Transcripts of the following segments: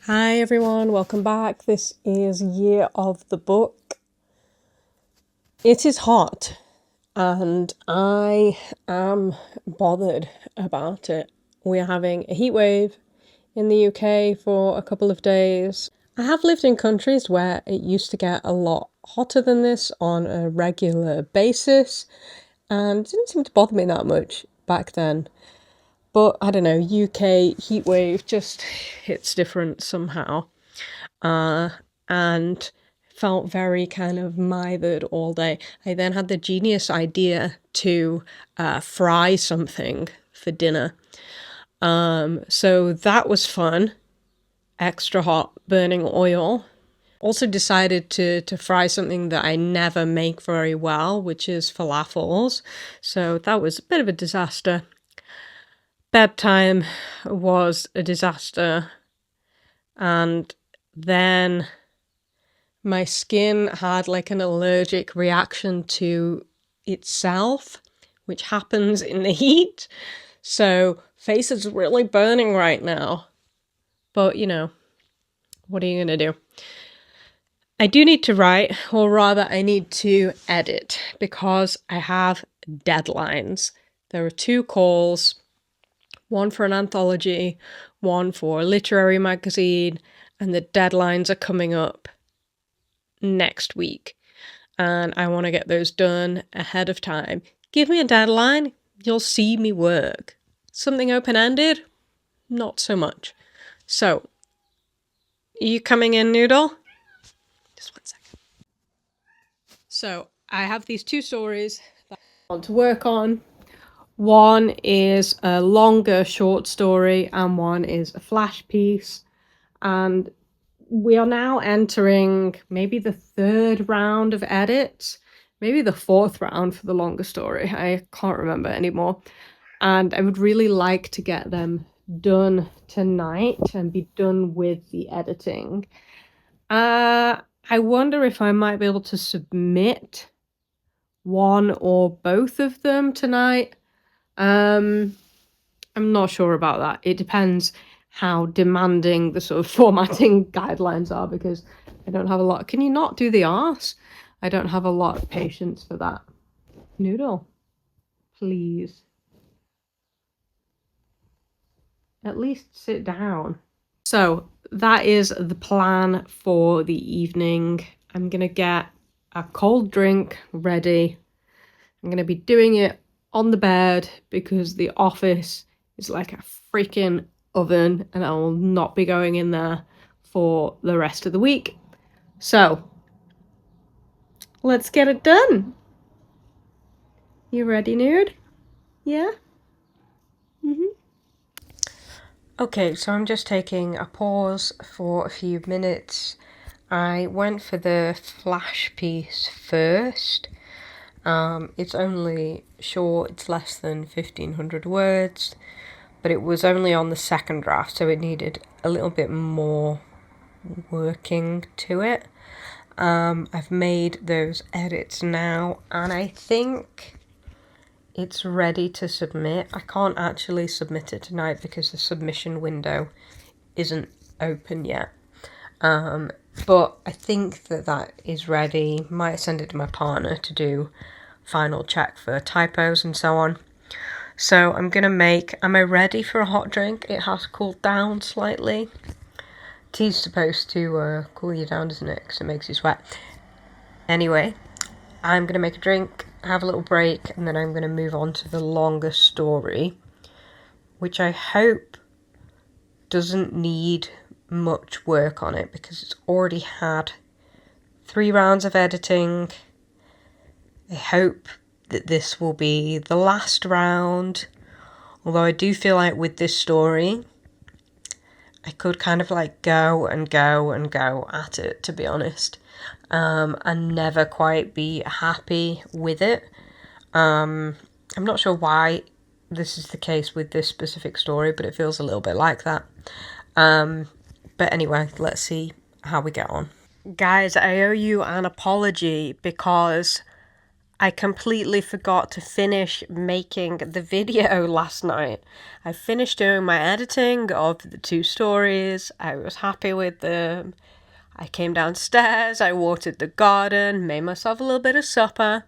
Hi everyone, welcome back. This is Year of the Book. It is hot and I am bothered about it. We're having a heat wave in the UK for a couple of days. I have lived in countries where it used to get a lot hotter than this on a regular basis and it didn't seem to bother me that much back then. But I don't know, UK heatwave just hits different somehow. And felt very kind of mithered all day. I then had the genius idea to fry something for dinner. So that was fun. Extra hot burning oil. Also decided to fry something that I never make very well, which is falafels. So that was a bit of a disaster. Bedtime was a disaster. And then my skin had like an allergic reaction to itself, which happens in the heat. So face is really burning right now. But you know, what are you gonna do? I do need to write, or rather I need to edit, because I have deadlines. There are 2 calls, one for an anthology, one for a literary magazine, and the deadlines are coming up next week. And I want to get those done ahead of time. Give me a deadline, you'll see me work. Something open-ended? Not so much. So, are you coming in, Noodle? Just 1 second. So, I have these 2 stories that I want to work on. One is a longer short story and one is a flash piece. And we are now entering maybe the 3rd round of edits, maybe the 4th round for the longer story. I can't remember anymore. And I would really like to get them done tonight and be done with the editing. I wonder if I might be able to submit one or both of them tonight. I'm not sure about that. It depends how demanding the sort of formatting guidelines are, because I don't have a lot. Can you not do the arse? I don't have a lot of patience for that. Noodle, please. At least sit down. So that is the plan for the evening. I'm gonna get a cold drink ready. I'm gonna be doing it on the bed because the office is like a freaking oven and I will not be going in there for the rest of the week. So let's get it done. You ready, Nude? Yeah? Okay, so I'm just taking a pause for a few minutes. I went for the flash piece first. It's only short, it's less than 1,500 words, but it was only on the 2nd draft, so it needed a little bit more working to it. I've made those edits now, and I think it's ready to submit. I can't actually submit it tonight because the submission window isn't open yet. But I think that is ready. Might send it to my partner to do final check for typos and so on. So I'm gonna make, am I ready for a hot drink? It has cooled down slightly. Tea's supposed to cool you down, isn't it? Because it makes you sweat. Anyway, I'm gonna make a drink, have a little break, and then I'm gonna move on to the longer story, which I hope doesn't need much work on it because it's already had 3 rounds of editing. I hope that this will be the last round, although I do feel like with this story I could kind of like go and go and go at it, to be honest, and never quite be happy with it. I'm not sure why this is the case with this specific story, but it feels a little bit like that. But anyway, let's see how we get on. Guys, I owe you an apology because I completely forgot to finish making the video last night. I finished doing my editing of the 2 stories. I was happy with them. I came downstairs, I watered the garden, made myself a little bit of supper,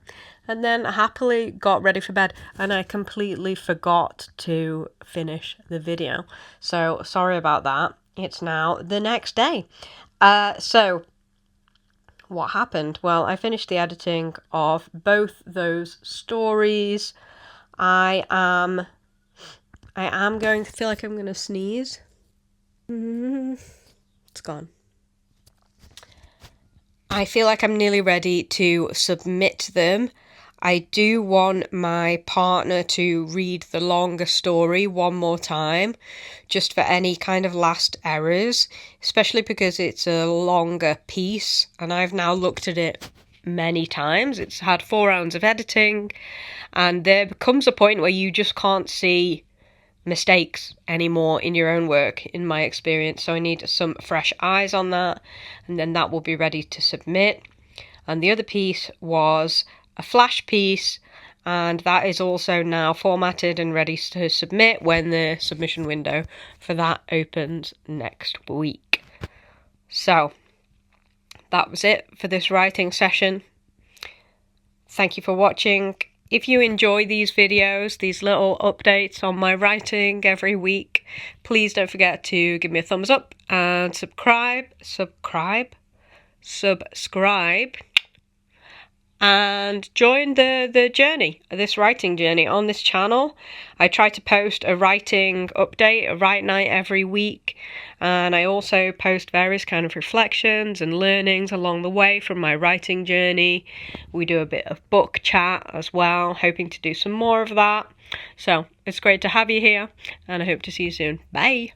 and then happily got ready for bed, and I completely forgot to finish the video. So sorry about that. It's now the next day. So what happened? Well, I finished the editing of both those stories. I am going to feel like I'm going to sneeze. It's gone. I feel like I'm nearly ready to submit them. I do want my partner to read the longer story one more time, just for any kind of last errors, especially because it's a longer piece, and I've now looked at it many times. It's had 4 rounds of editing, and there comes a point where you just can't see mistakes anymore in your own work, in my experience. So I need some fresh eyes on that, and then that will be ready to submit. And the other piece was a flash piece, and that is also now formatted and ready to submit when the submission window for that opens next week. So that was it for this writing session. Thank you for watching. If you enjoy these videos, these little updates on my writing every week, please don't forget to give me a thumbs up and subscribe, and join the journey, this writing journey on this channel. I try to post a writing update, a write night every week, and I also post various kind of reflections and learnings along the way from my writing journey. We do a bit of book chat as well, hoping to do some more of that. So it's great to have you here, and I hope to see you soon. Bye!